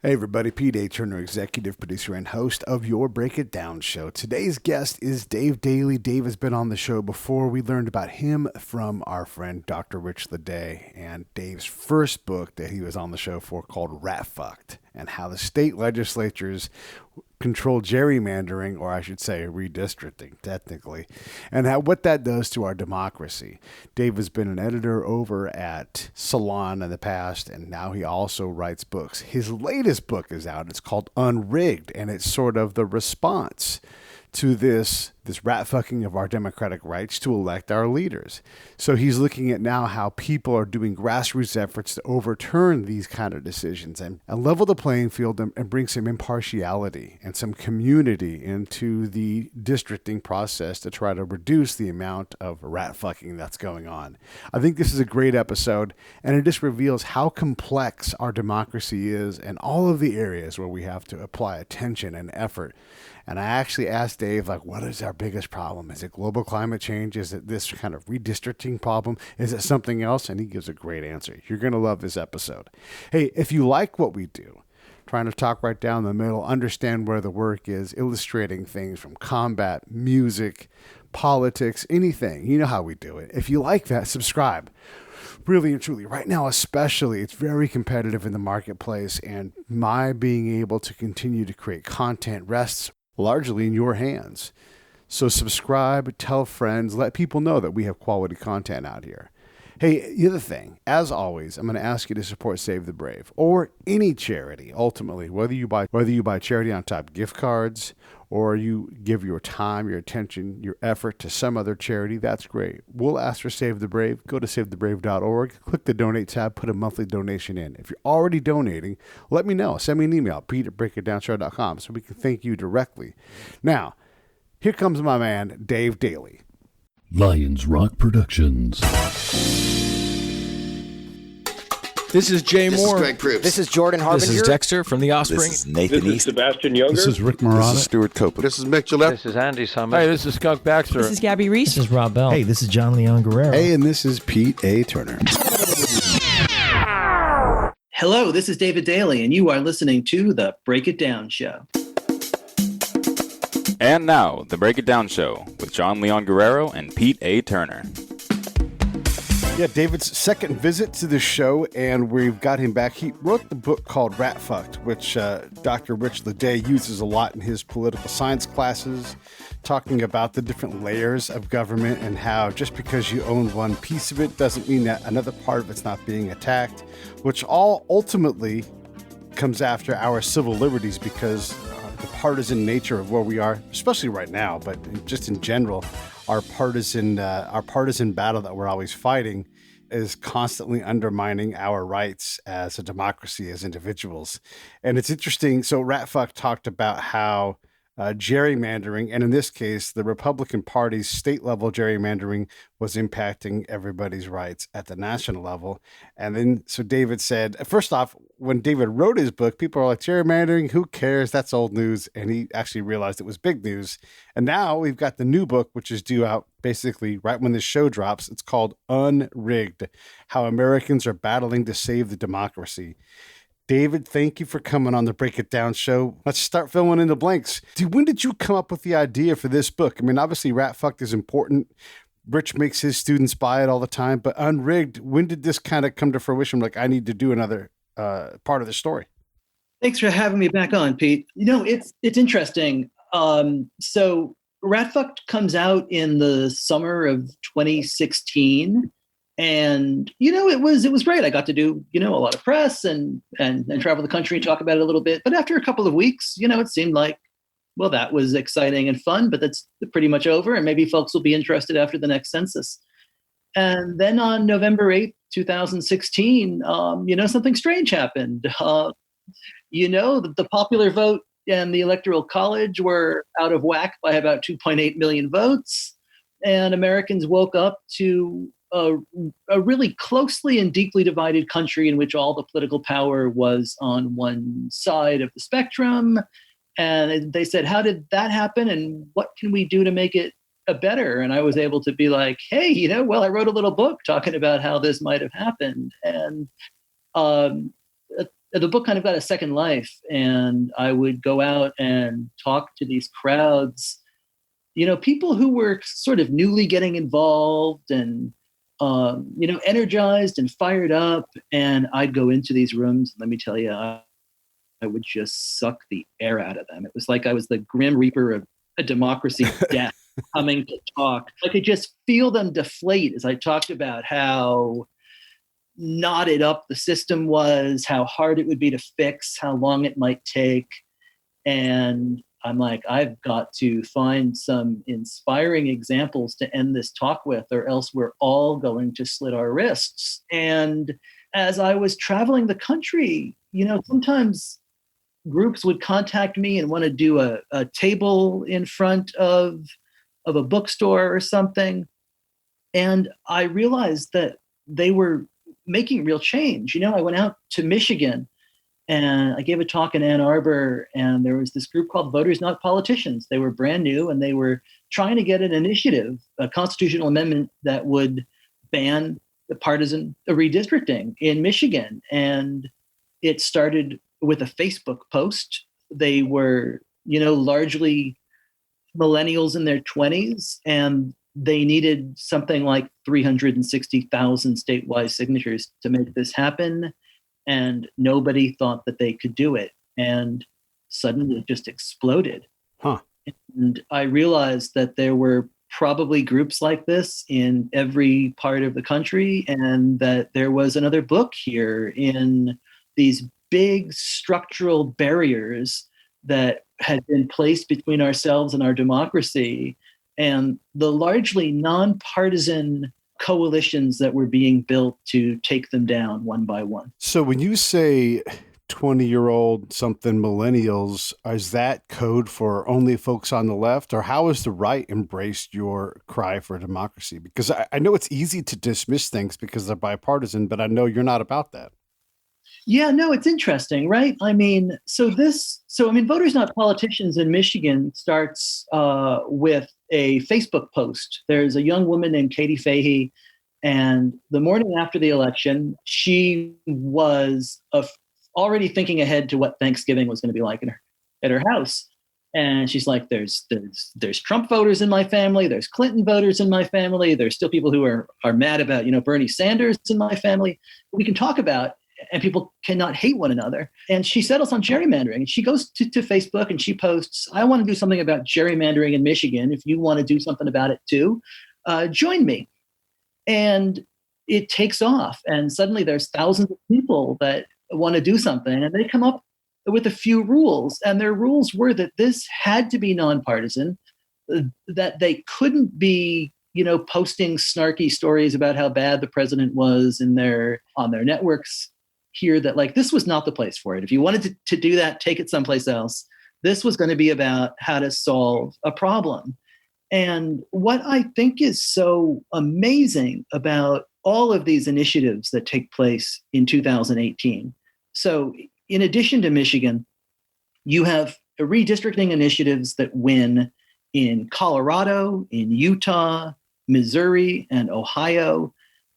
Hey everybody, Peteaturner, executive producer and host of your Break It Down show. Today's guest is Dave Daley. Dave has been on the show before. We learned about him from our friend Dr. Rich Ledet and Dave's first book that he was on the show for called Ratfucked, and how the state legislatures control gerrymandering, or I should say redistricting, technically, and what that does to our democracy. Dave has been an editor over at Salon in the past, and now he also writes books. His latest book is out. It's called Unrigged, and it's sort of the response to this rat fucking of our democratic rights to elect our leaders. So he's looking at now how people are doing grassroots efforts to overturn these kind of decisions and level the playing field and bring some impartiality and some community into the districting process to try to reduce the amount of rat fucking that's going on. I think this is a great episode, and it just reveals how complex our democracy is and all of the areas where we have to apply attention and effort. And I actually asked Dave, what is our biggest problem? Is it global climate change? Is it this kind of redistricting problem? Is it something else? And he gives a great answer. You're going to love this episode. Hey, if you like what we do, trying to talk right down the middle, understand where the work is, illustrating things from combat, music, politics, anything, you know how we do it. If you like that, subscribe. Really and truly, right now especially, it's very competitive in the marketplace, and my being able to continue to create content rests largely in your hands. So subscribe, tell friends, let people know that we have quality content out here. Hey, the other thing, as always, I'm going to ask you to support Save the Brave or any charity. Ultimately, whether you buy charity on top gift cards or you give your time, your attention, your effort to some other charity, that's great. We'll ask for Save the Brave. Go to savethebrave.org, click the donate tab, put a monthly donation in. If you're already donating, let me know. Send me an email, pete@breakitdownshow.com, so we can thank you directly. Now, here comes my man, Dave Daley. Lionsrockproductions. This is Jay This Moore. is Greg Proops. This is Jordan Harbinger. This is Dexter from The Offspring. This is Nathan This is East. Sebastian Younger. This is Rick Moranis. This is Stuart Copeland. This is Mick Gillette. This is Andy Summers. Hey, this is Skunk Baxter. This is Gabby Reese. This is Rob Bell. Hey, this is jonleonguerrero. Hey, and this is Peteaturner. Hello, this is David Daley, and you are listening to The Break It Down Show. And now, The Break It Down Show with jonleonguerrero and Peteaturner. Yeah, David's second visit to the show, and we've got him back. He wrote the book called Ratfucked, which Dr. Rich Ledet uses a lot in his political science classes, talking about the different layers of government and how just because you own one piece of it doesn't mean that another part of it's not being attacked, which all ultimately comes after our civil liberties because the partisan nature of where we are, especially right now, but just in general, our partisan battle that we're always fighting is constantly undermining our rights as a democracy, as individuals. And it's interesting. So Ratfuck talked about how gerrymandering, and in this case, the Republican Party's state-level gerrymandering was impacting everybody's rights at the national level. And then, so David said, first off, when David wrote his book, people are like, gerrymandering, who cares? That's old news. And he actually realized it was big news. And now we've got the new book, which is due out basically right when this show drops. It's called Unrigged, How Americans Are Battling to Save the Democracy. David, thank you for coming on the Break It Down show. Let's start filling in the blanks. When did you come up with the idea for this book? I mean, obviously Ratfucked is important. Rich makes his students buy it all the time, but Unrigged, when did this kind of come to fruition? Like, I need to do another part of the story. Thanks for having me back on, Pete. You know, it's interesting. So Ratfucked comes out in the summer of 2016. And, you know, it was great. I got to do, a lot of press and travel the country and talk about it a little bit. But after a couple of weeks, it seemed like, well, that was exciting and fun, but that's pretty much over. And maybe folks will be interested after the next census. And then on November 8th, 2016, something strange happened. The popular vote and the Electoral College were out of whack by about 2.8 million votes. And Americans woke up to a really closely and deeply divided country in which all the political power was on one side of the spectrum. And they said, how did that happen? And what can we do to make it better? And I was able to be like, hey, I wrote a little book talking about how this might have happened. And the book kind of got a second life, and I would go out and talk to these crowds, people who were sort of newly getting involved and, energized and fired up. And I'd go into these rooms, and let me tell you, I would just suck the air out of them. It was like I was the Grim Reaper of a democracy death coming to talk. I could just feel them deflate as I talked about how knotted up the system was, how hard it would be to fix, how long it might take. And I'm like, I've got to find some inspiring examples to end this talk with, or else we're all going to slit our wrists. And as I was traveling the country, sometimes groups would contact me and want to do a table in front of a bookstore or something. And I realized that they were making real change. I went out to Michigan and I gave a talk in Ann Arbor, and there was this group called Voters Not Politicians. They were brand new, and they were trying to get an initiative, a constitutional amendment that would ban the partisan redistricting in Michigan. And it started with a Facebook post. They were, largely millennials in their 20s, and they needed something like 360,000 statewide signatures to make this happen. And nobody thought that they could do it. And suddenly it just exploded. Huh. And I realized that there were probably groups like this in every part of the country, and that there was another book here in these big structural barriers that had been placed between ourselves and our democracy, and the largely nonpartisan coalitions that were being built to take them down one by one. So when you say 20-year-old something millennials, is that code for only folks on the left, or how has the right embraced your cry for democracy? Because I know it's easy to dismiss things because they're bipartisan, but I know you're not about that. Yeah, no, it's interesting, right? Voters Not Politicians in Michigan starts with a Facebook post. There's a young woman named Katie Fahey, and the morning after the election, she was already thinking ahead to what Thanksgiving was going to be like at her house. And she's like, there's Trump voters in my family, there's Clinton voters in my family, there's still people who are mad about, Bernie Sanders in my family. We can talk about, and people cannot hate one another. And she settles on gerrymandering. And she goes to Facebook and she posts, I want to do something about gerrymandering in Michigan. If you want to do something about it too, join me. And it takes off. And suddenly there's thousands of people that want to do something. And they come up with a few rules. And their rules were that this had to be nonpartisan, that they couldn't be posting snarky stories about how bad the president was on their networks here, that like this was not the place for it. If you wanted to do that, take it someplace else. This was going to be about how to solve a problem. And what I think is so amazing about all of these initiatives that take place in 2018. So in addition to Michigan, you have redistricting initiatives that win in Colorado, in Utah, Missouri, and Ohio.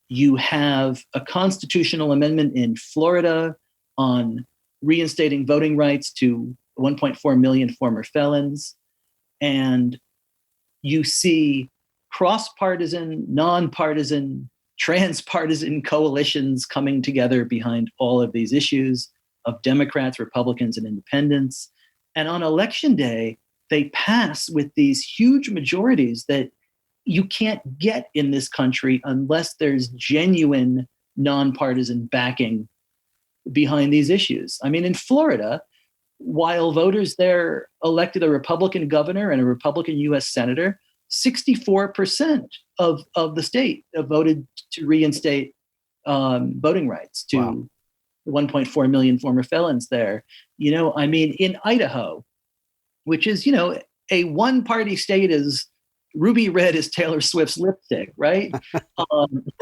You have a constitutional amendment in Florida on reinstating voting rights to 1.4 million former felons. And you see cross-partisan, nonpartisan, transpartisan coalitions coming together behind all of these issues of Democrats, Republicans, and independents. And on election day, they pass with these huge majorities that you can't get in this country unless there's genuine nonpartisan backing behind these issues. I mean, in Florida, while voters there elected a Republican governor and a Republican U.S. senator, 64% of the state voted to reinstate voting rights to 1.4 million former felons there. In Idaho, which is, a one-party state, is ruby red is Taylor Swift's lipstick, right?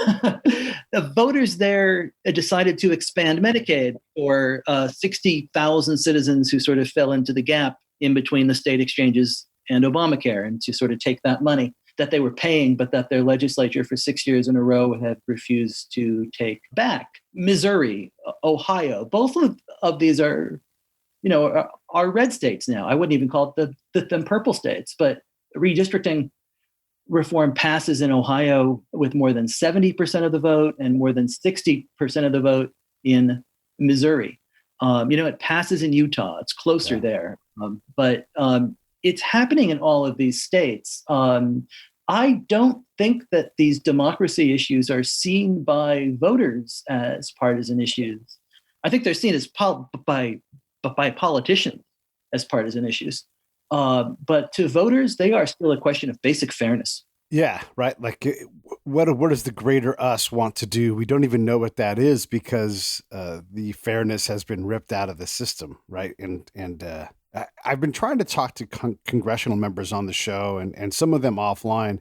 The voters there decided to expand Medicaid for 60,000 citizens who sort of fell into the gap in between the state exchanges and Obamacare, and to sort of take that money. that they were paying, but that their legislature for 6 years in a row had refused to take back. Missouri, Ohio, both of these are, are red states now. I wouldn't even call it them purple states, but redistricting reform passes in Ohio with more than 70% of the vote and more than 60% of the vote in Missouri. It passes in Utah. It's closer there. But it's happening in all of these states. I don't think that these democracy issues are seen by voters as partisan issues. I think they're seen as by politicians as partisan issues. But to voters, they are still a question of basic fairness. Yeah, right. Like, what does the greater us want to do? We don't even know what that is because the fairness has been ripped out of the system, right? And I've been trying to talk to congressional members on the show and some of them offline.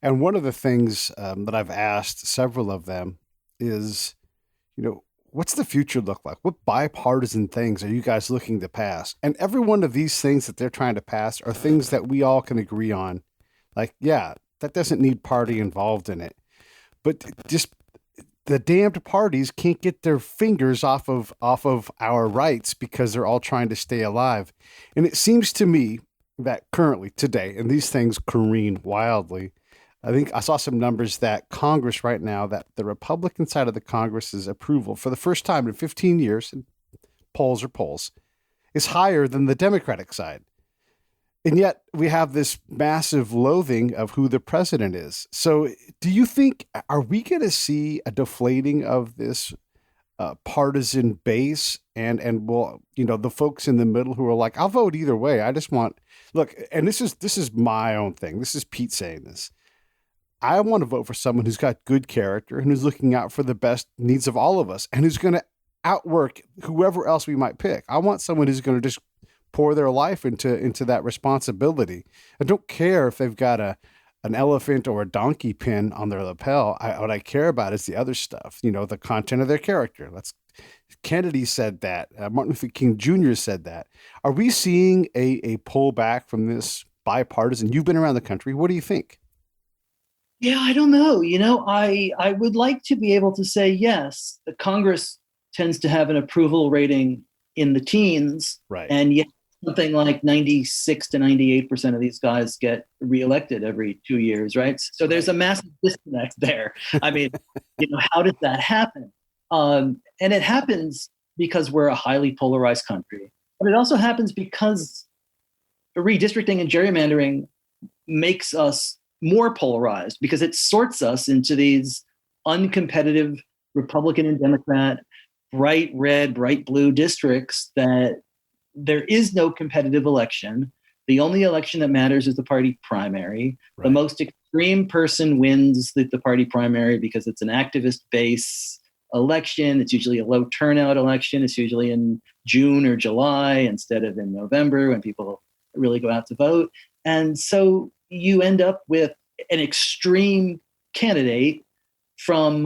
And one of the things that I've asked several of them is, what's the future look like? What bipartisan things are you guys looking to pass? And every one of these things that they're trying to pass are things that we all can agree on. Like, yeah, that doesn't need party involved in it. But just the damned parties can't get their fingers off of our rights because they're all trying to stay alive. And it seems to me that currently today, and these things careen wildly, I think I saw some numbers that Congress right now, that the Republican side of the Congress's approval for the first time in 15 years, and polls are polls, is higher than the Democratic side. And yet we have this massive loathing of who the president is. So do you think, are we going to see a deflating of this partisan base and will, the folks in the middle who are like, I'll vote either way. I just want, look, and this is my own thing. This is Pete saying this. I want to vote for someone who's got good character and who's looking out for the best needs of all of us and who's going to outwork whoever else we might pick. I want someone who's going to just pour their life into that responsibility. I don't care if they've got an elephant or a donkey pin on their lapel. What I care about is the other stuff, the content of their character. Kennedy said that. Martin Luther King Jr. said that. Are we seeing a pullback from this bipartisan? You've been around the country. What do you think? Yeah, I don't know. I would like to be able to say, yes, the Congress tends to have an approval rating in the teens. Right. And yet something like 96 to 98% of these guys get reelected every 2 years, right? So there's a massive disconnect there. I mean, how does that happen? And it happens because we're a highly polarized country. But it also happens because redistricting and gerrymandering makes us more polarized because it sorts us into these uncompetitive Republican and Democrat, bright red, bright blue districts that there is no competitive election. The only election that matters is the party primary. Right. The most extreme person wins the party primary because it's an activist base election. It's usually a low turnout election. It's usually in June or July instead of in November when people really go out to vote. And so you end up with an extreme candidate from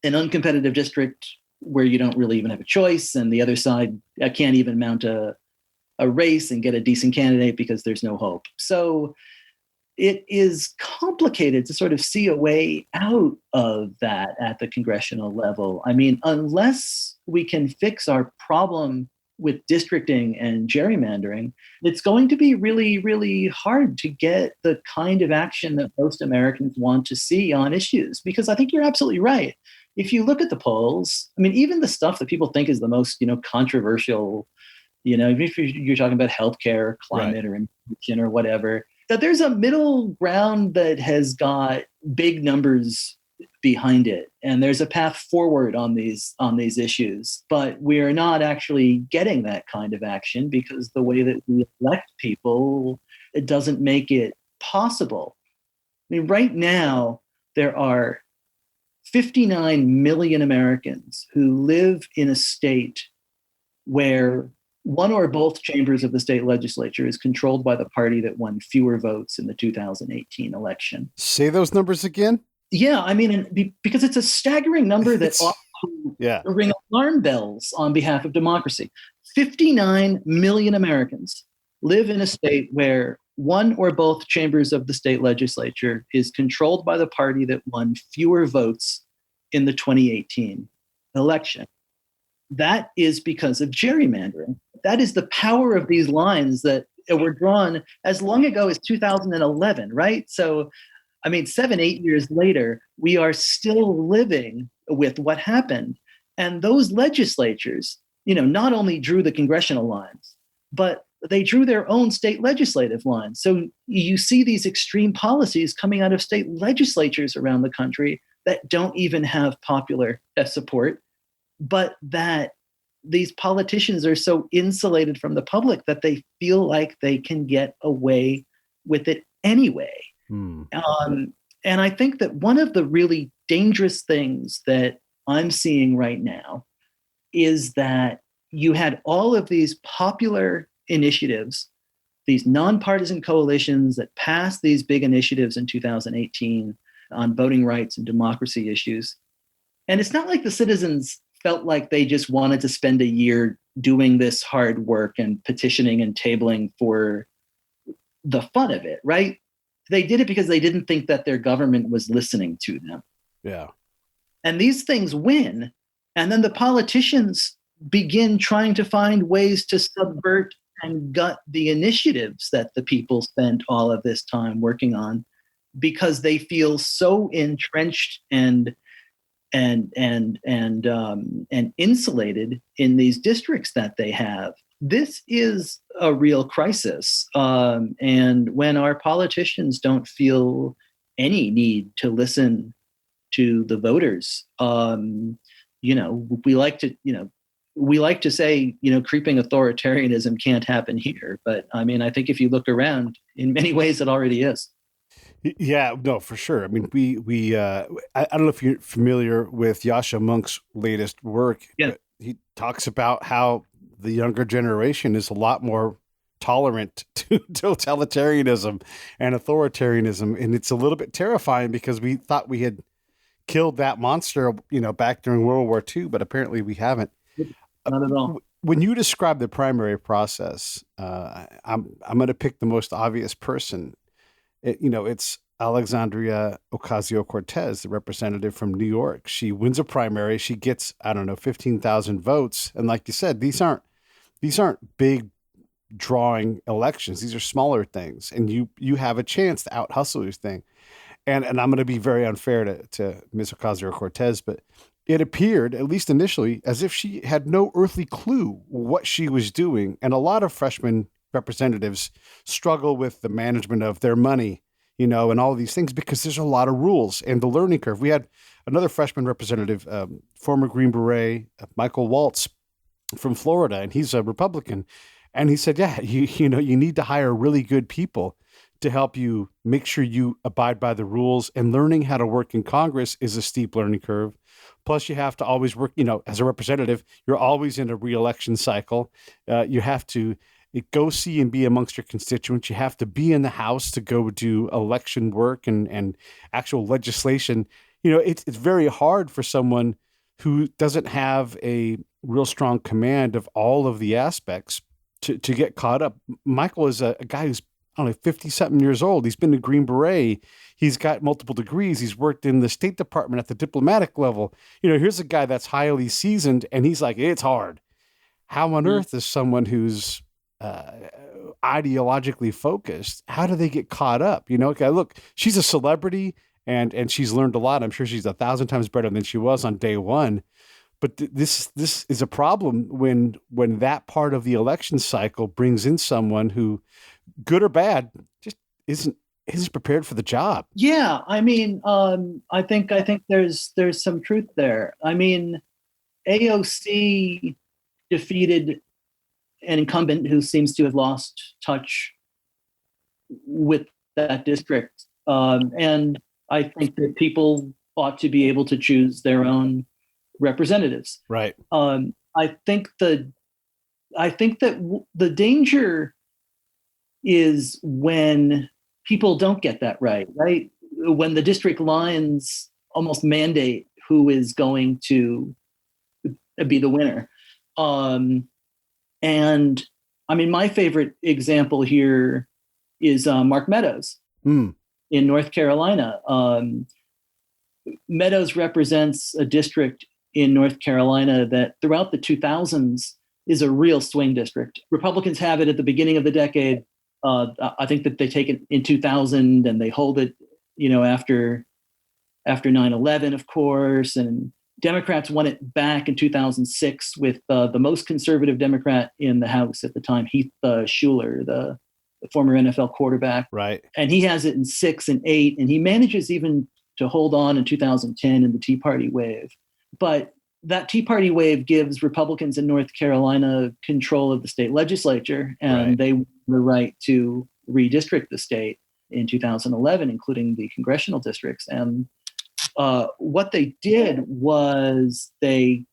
an uncompetitive district where you don't really even have a choice, and the other side can't even mount a race and get a decent candidate because there's no hope. So it is complicated to sort of see a way out of that at the congressional level. I mean, unless we can fix our problem with districting and gerrymandering, it's going to be really, really hard to get the kind of action that most Americans want to see on issues. Because I think you're absolutely right. If you look at the polls, I mean, even the stuff that people think is the most, controversial, even if you're talking about healthcare, climate, right, or immigration or whatever, that there's a middle ground that has got big numbers behind it, and there's a path forward on these issues. But we're not actually getting that kind of action because the way that we elect people, it doesn't make it possible. I mean, right now there are 59 million Americans who live in a state where one or both chambers of the state legislature is controlled by the party that won fewer votes in the 2018 election. Say those numbers again? Yeah, I mean, because it's a staggering number that ought to ring alarm bells on behalf of democracy. 59 million Americans live in a state where one or both chambers of the state legislature is controlled by the party that won fewer votes in the 2018 election. That is because of gerrymandering. That is the power of these lines that were drawn as long ago as 2011, right? So, 7-8 years later, we are still living with what happened. And those legislatures, not only drew the congressional lines, but they drew their own state legislative lines. So you see these extreme policies coming out of state legislatures around the country that don't even have popular support, but that these politicians are so insulated from the public that they feel like they can get away with it anyway. And I think that one of the really dangerous things that I'm seeing right now is that you had all of these popular initiatives, these nonpartisan coalitions that passed these big initiatives in 2018 on voting rights and democracy issues. And it's not like the citizens felt like they just wanted to spend a year doing this hard work and petitioning and tabling for the fun of it, right? They did it because they didn't think that their government was listening to them. Yeah. And these things win. And then the politicians begin trying to find ways to subvert and gut the initiatives that the people spent all of this time working on, because they feel so entrenched and insulated in these districts that they have. This is a real crisis. And when our politicians don't feel any need to listen to the voters, we like to say, creeping authoritarianism can't happen here. But I think if you look around, in many ways, it already is. Yeah, no, for sure. I don't know if you're familiar with Yasha Monk's latest work. Yeah. He talks about how the younger generation is a lot more tolerant to totalitarianism and authoritarianism. And it's a little bit terrifying because we thought we had killed that monster, back during World War II, but apparently we haven't. Not at all. When you describe the primary process, I'm going to pick the most obvious person. It's Alexandria Ocasio-Cortez, the representative from New York. She wins a primary. She gets, 15,000 votes. And like you said, these aren't big drawing elections. These are smaller things. And you have a chance to out hustle this thing. And I'm going to be very unfair to Ms. Ocasio-Cortez, but it appeared, at least initially, as if she had no earthly clue what she was doing. And a lot of freshman representatives struggle with the management of their money, and all of these things, because there's a lot of rules and the learning curve. We had another freshman representative, former Green Beret, Michael Waltz from Florida, and he's a Republican. And he said, yeah, you need to hire really good people to help you make sure you abide by the rules, and learning how to work in Congress is a steep learning curve. Plus you have to always work, as a representative, you're always in a re-election cycle. You have to go see and be amongst your constituents. You have to be in the House to go do election work and actual legislation. It's very hard for someone who doesn't have a real strong command of all of the aspects to get caught up. Michael is a guy who's 50-something years old. He's been a Green Beret. He's got multiple degrees. He's worked in the State Department at the diplomatic level. Here's a guy that's highly seasoned, and he's like, it's hard. How on earth is someone who's ideologically focused, how do they get caught up? Okay, look, she's a celebrity and she's learned a lot. I'm sure she's 1,000 times better than she was on day one. But this is a problem when that part of the election cycle brings in someone who, good or bad, just isn't prepared for the job. Yeah, I think there's some truth there. AOC defeated an incumbent who seems to have lost touch with that district. And I think that people ought to be able to choose their own representatives. Right. I think that the danger is when people don't get that right? When the district lines almost mandate who is going to be the winner. And my favorite example here is Mark Meadows in North Carolina. Meadows represents a district in North Carolina that throughout the 2000s is a real swing district. Republicans have it at the beginning of the decade. I think that they take it in 2000 and they hold it, after 9/11, of course. And Democrats won it back in 2006 with the most conservative Democrat in the House at the time, Heath Shuler, the former NFL quarterback. Right. And he has it in 6 and 8, and he manages even to hold on in 2010 in the Tea Party wave. But that Tea Party wave gives Republicans in North Carolina control of the state legislature, and they won the right to redistrict the state in 2011, including the congressional districts. And what they did was they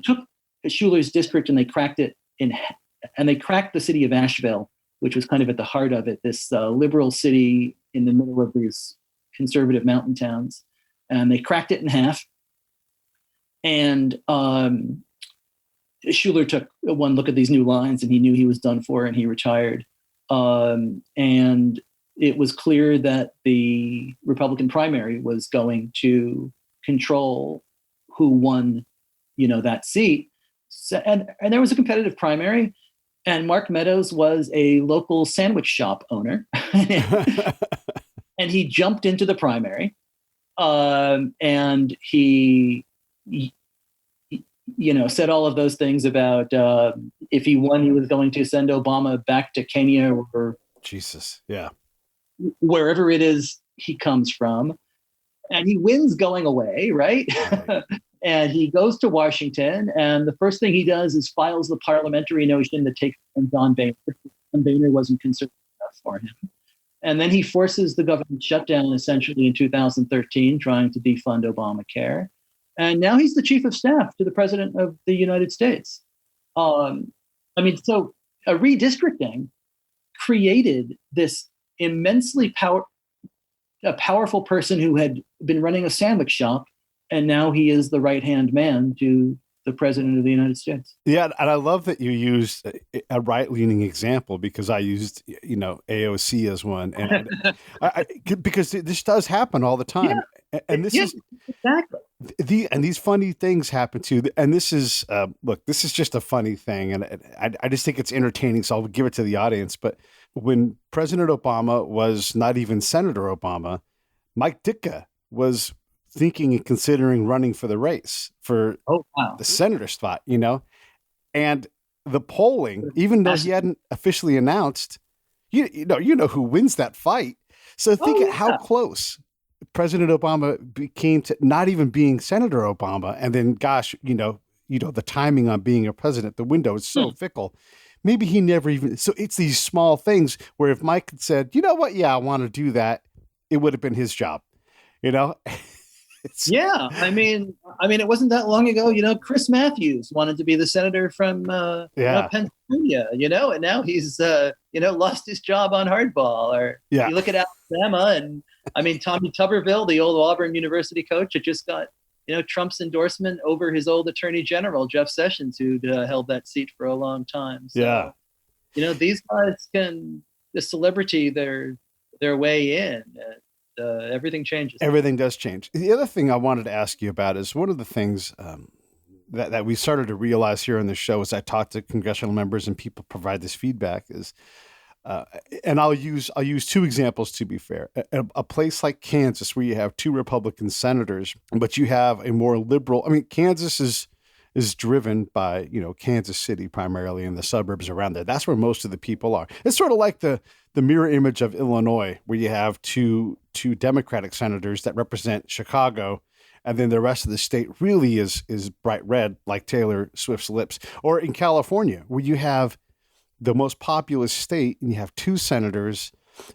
took Shuler's district and they cracked it and they cracked the city of Asheville, which was kind of at the heart of it, this liberal city in the middle of these conservative mountain towns. And they cracked it in half. And Shuler took one look at these new lines and he knew he was done for, and he retired. And it was clear that the Republican primary was going to control who won, that seat. So, and there was a competitive primary, and Mark Meadows was a local sandwich shop owner. And he jumped into the primary, and he said all of those things about if he won, he was going to send Obama back to Kenya or Jesus, yeah, wherever it is he comes from. And he wins going away, right? And he goes to Washington, and the first thing he does is files the parliamentary notion that takes John Boehner. John Boehner wasn't conservative enough for him. And then he forces the government shutdown essentially in 2013, trying to defund Obamacare. And now he's the chief of staff to the president of the United States. So a redistricting created this immensely powerful person who had been running a sandwich shop, and now he is the right-hand man to the president of the United States. Yeah, and I love that you used a right-leaning example, because I used, AOC as one, and I because this does happen all the time, and this is exactly these funny things happen too. And this is this is just a funny thing, and I just think it's entertaining, so I'll give it to the audience. But when President Obama was not even Senator Obama, Mike Ditka was thinking and considering running for the race for the senator spot, and the polling, even though he hadn't officially announced, you know who wins that fight. So think how close President Obama became to not even being Senator Obama. And then, gosh, the timing on being a president, the window is so fickle. Maybe he never even, so it's these small things where if Mike had said, you know what? Yeah, I want to do that. It would have been his job, I mean, it wasn't that long ago, Chris Matthews wanted to be the senator from Pennsylvania, and now he's, lost his job on hardball. Or you look at Alabama, and Tommy Tuberville, the old Auburn University coach, had just got, Trump's endorsement over his old attorney general, Jeff Sessions, who'd held that seat for a long time. So, these guys can, the celebrity, their way in. Everything changes. Everything does change. The other thing I wanted to ask you about is one of the things that we started to realize here on the show as I talk to congressional members and people provide this feedback is, and I'll use two examples to be fair. A place like Kansas, where you have 2 Republican senators, but you have a more liberal. Kansas is driven by Kansas City primarily and the suburbs around there. That's where most of the people are. It's sort of like the mirror image of Illinois, where you have two Democratic senators that represent Chicago, and then the rest of the state really is bright red, like Taylor Swift's lips. Or in California, where you have the most populous state and you have 2 senators,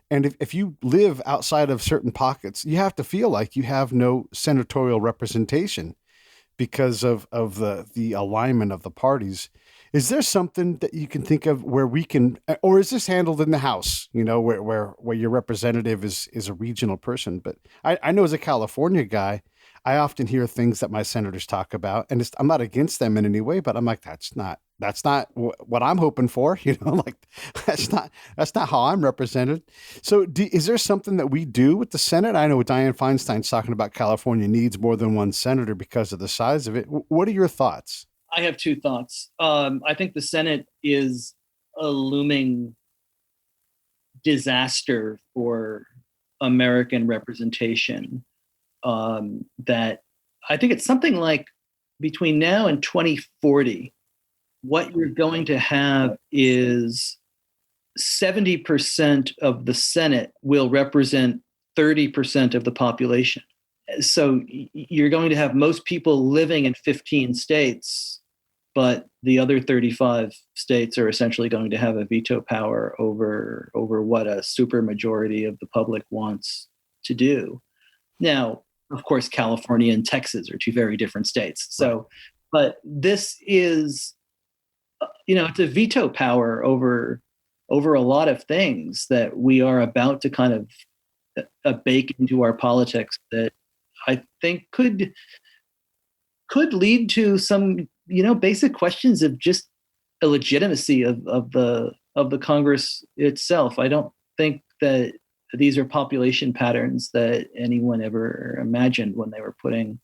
and if you live outside of certain pockets, you have to feel like you have no senatorial representation because of the alignment of the parties. Is there something that you can think of where we can, or is this handled in the House, where your representative is a regional person? But I know as a California guy, I often hear things that my senators talk about, and I'm not against them in any way, but I'm like, that's not that's not what I'm hoping for. Like that's not how I'm represented. So is there something that we do with the Senate? I know Dianne Feinstein's talking about California needs more than one senator because of the size of it. What are your thoughts? I have two thoughts. I think the Senate is a looming disaster for American representation. That I think it's something like between now and 2040, what you're going to have is 70% of the Senate will represent 30% of the population. So you're going to have most people living in 15 states, but the other 35 states are essentially going to have a veto power over what a supermajority of the public wants to do. Now, of course, California and Texas are two very different states. So, but this is, it's a veto power over a lot of things that we are about to kind of bake into our politics that I think could lead to some, basic questions of just the legitimacy of the Congress itself. I don't think that these are population patterns that anyone ever imagined when they were putting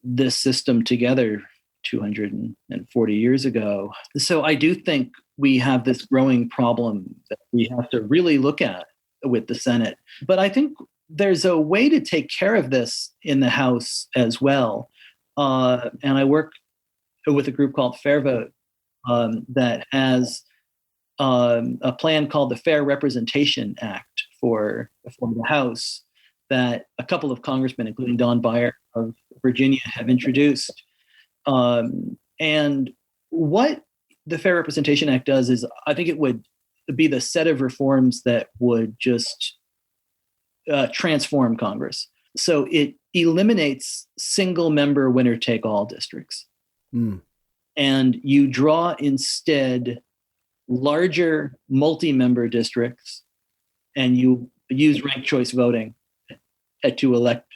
this system together 240 years ago. So I do think we have this growing problem that we have to really look at with the Senate. But I think there's a way to take care of this in the House as well. And I work with a group called Fair Vote that has a plan called the Fair Representation Act for the House that a couple of congressmen, including Don Beyer of Virginia, have introduced. And what the Fair Representation Act does is, I think it would be the set of reforms that would just transform Congress. So it eliminates single-member winner-take-all districts. And you draw instead larger multi-member districts, and you use ranked choice voting to elect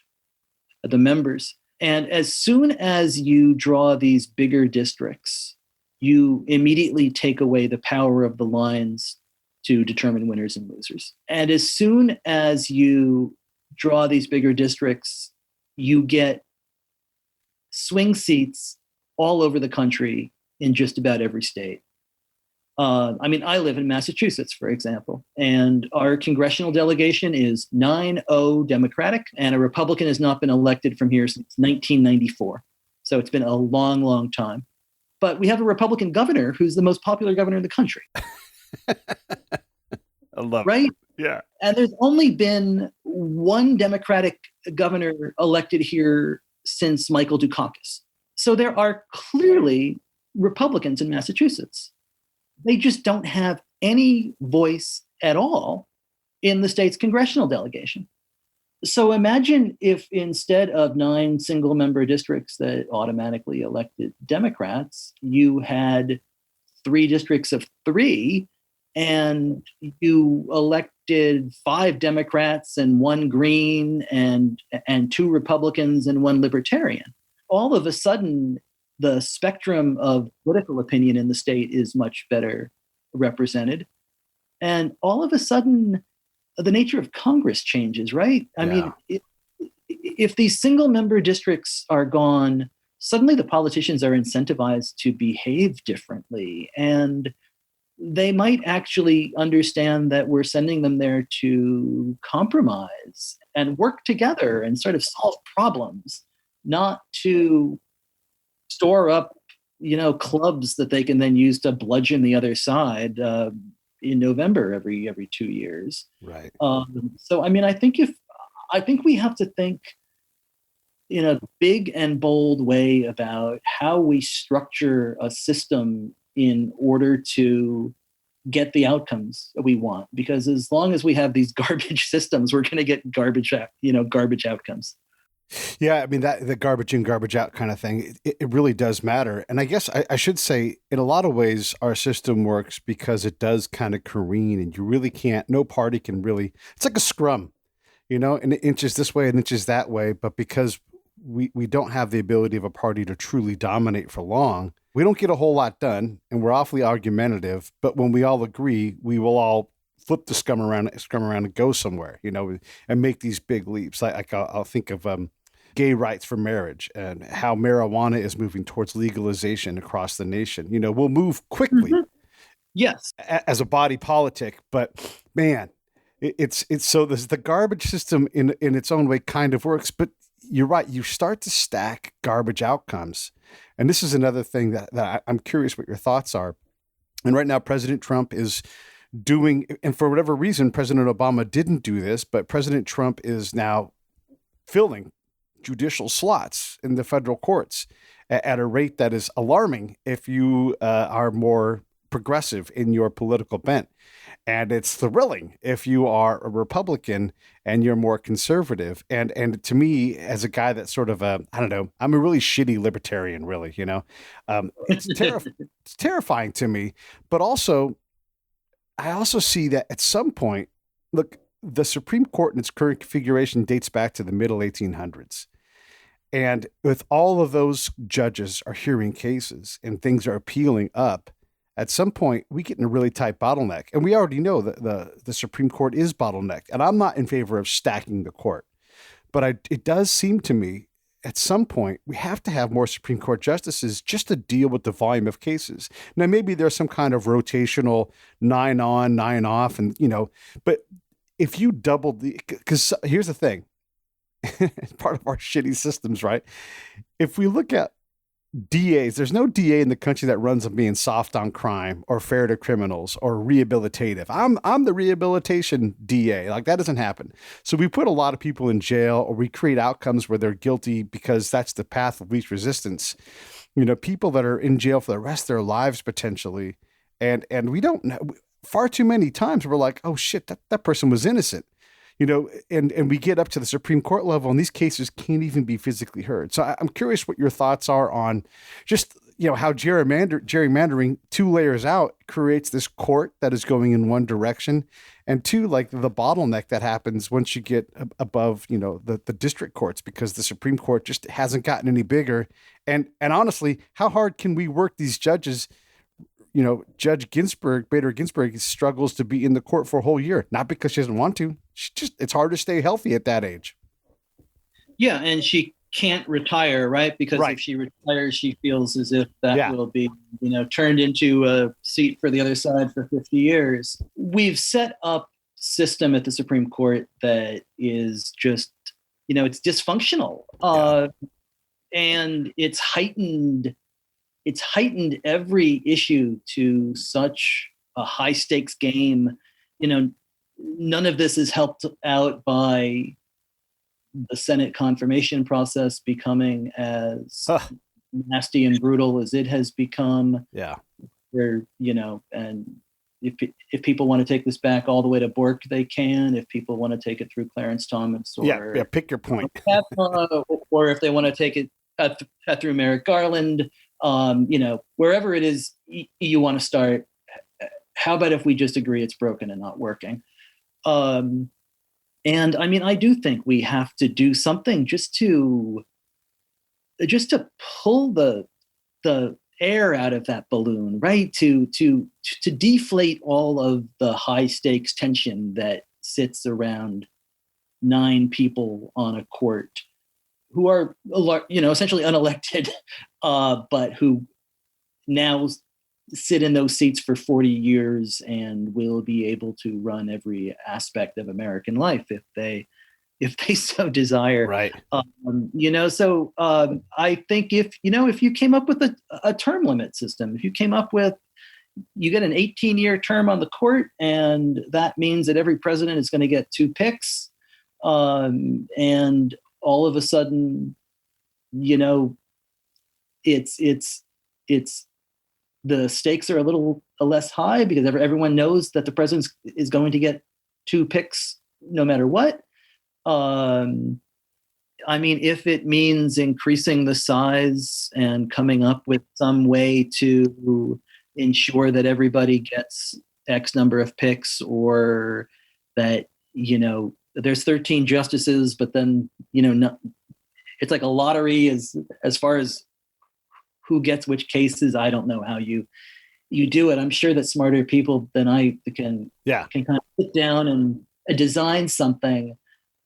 the members. And as soon as you draw these bigger districts, you immediately take away the power of the lines to determine winners and losers. And as soon as you draw these bigger districts, you get swing seats all over the country in just about every state. I live in Massachusetts, for example, and our congressional delegation is 9-0 Democratic, and a Republican has not been elected from here since 1994. So it's been a long, long time. But we have a Republican governor who's the most popular governor in the country. I love right? it. Yeah. And there's only been one Democratic governor elected here since Michael Dukakis. So there are clearly Republicans in Massachusetts. They just don't have any voice at all in the state's congressional delegation. So imagine if instead of 9 single-member districts that automatically elected Democrats, you had 3 districts of 3, and you elected 5 Democrats and 1 Green and 2 Republicans and 1 Libertarian. All of a sudden, the spectrum of political opinion in the state is much better represented. And all of a sudden, the nature of Congress changes, right? I mean, if these single member districts are gone, suddenly the politicians are incentivized to behave differently. And they might actually understand that we're sending them there to compromise and work together and sort of solve problems, not to store up, clubs that they can then use to bludgeon the other side in November every 2 years. Right. So, I think we have to think in a big and bold way about how we structure a system in order to get the outcomes that we want. Because as long as we have these garbage systems, we're going to get garbage outcomes. Yeah, that the garbage in, garbage out kind of thing, it really does matter. And I guess I should say, in a lot of ways, our system works because it does kind of careen, and you really can't, no party can really, it's like a scrum, and it inches this way and inches that way. But because we don't have the ability of a party to truly dominate for long, we don't get a whole lot done, and we're awfully argumentative. But when we all agree, we will all flip the scum around and go somewhere, and make these big leaps. Like I'll think of gay rights for marriage and how marijuana is moving towards legalization across the nation. We'll move quickly. Mm-hmm. Yes, as a body politic, but man, it's so the garbage system in its own way kind of works. But you're right, you start to stack garbage outcomes, and this is another thing that I'm curious what your thoughts are. And right now, President Trump is doing, and for whatever reason, President Obama didn't do this, but President Trump is now filling judicial slots in the federal courts at a rate that is alarming if you are more progressive in your political bent. And it's thrilling if you are a Republican and you're more conservative. And to me, as a guy that's sort of I'm a really shitty libertarian, really, it's it's terrifying to me. But also, I also see that at some point, look, the Supreme Court in its current configuration dates back to the middle 1800s. And with all of those judges are hearing cases and things are appealing up, at some point, we get in a really tight bottleneck. And we already know that the Supreme Court is bottlenecked. And I'm not in favor of stacking the court. But it does seem to me, at some point, we have to have more Supreme Court justices just to deal with the volume of cases. Now, maybe there's some kind of rotational 9 on, 9 off. And, but if you double because here's the thing, part of our shitty systems, right? If we look at DAs, there's no DA in the country that runs on being soft on crime or fair to criminals or rehabilitative. I'm the rehabilitation DA. Like, that doesn't happen. So we put a lot of people in jail, or we create outcomes where they're guilty because that's the path of least resistance. People that are in jail for the rest of their lives potentially. And we don't know, far too many times we're like, oh shit, that person was innocent. And we get up to the Supreme Court level, and these cases can't even be physically heard. So I'm curious what your thoughts are on just, how gerrymandering 2 layers out creates this court that is going in one direction, and 2, like the bottleneck that happens once you get above, the district courts, because the Supreme Court just hasn't gotten any bigger. And honestly, how hard can we work these judges? Judge Bader Ginsburg struggles to be in the court for a whole year, not because she doesn't want to. It's hard to stay healthy at that age. Yeah, and she can't retire, right? Because if she retires, she feels as if that will be, turned into a seat for the other side for 50 years. We've set up system at the Supreme Court that is just, it's dysfunctional. And it's heightened every issue to such a high stakes game. None of this is helped out by the Senate confirmation process becoming as nasty and brutal as it has become. Yeah. Where, and if people want to take this back all the way to Bork, they can. If people want to take it through Clarence Thomas or pick your point. or if they want to take it through Merrick Garland, wherever it is you want to start, how about if we just agree it's broken and not working? And I mean, I do think we have to do something just to pull the air out of that balloon, right? To deflate all of the high stakes tension that sits around 9 people on a court who are, essentially unelected, but who now sit in those seats for 40 years and will be able to run every aspect of American life if they so desire. Right. So I think if you came up with a term limit system, if you came up with, you get an 18-year term on the court, and that means that every president is going to get 2 picks. And all of a sudden, it's the stakes are a little less high because everyone knows that the president is going to get 2 picks no matter what. I mean, if it means increasing the size and coming up with some way to ensure that everybody gets X number of picks, or that, there's 13 justices, but then, it's like a lottery as far as who gets which cases. I don't know how you do it. I'm sure that smarter people than I can kind of sit down and design something.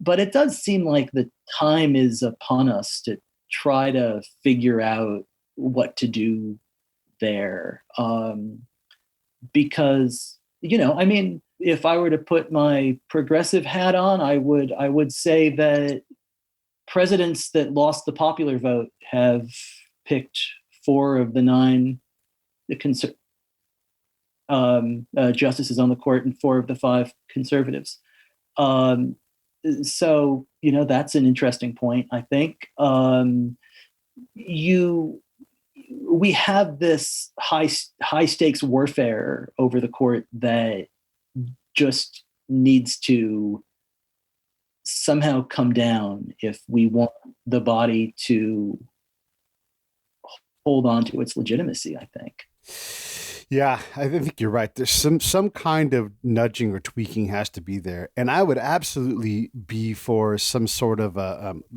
But it does seem like the time is upon us to try to figure out what to do there. Because, I mean, if I were to put my progressive hat on, I would say that presidents that lost the popular vote have picked 4 of the 9 justices on the court and 4 of the 5 conservatives. So, that's an interesting point, I think. We have this high stakes warfare over the court that just needs to somehow come down if we want the body to hold on to its legitimacy, I think. Yeah, I think you're right. There's some kind of nudging or tweaking has to be there. And I would absolutely be for some sort of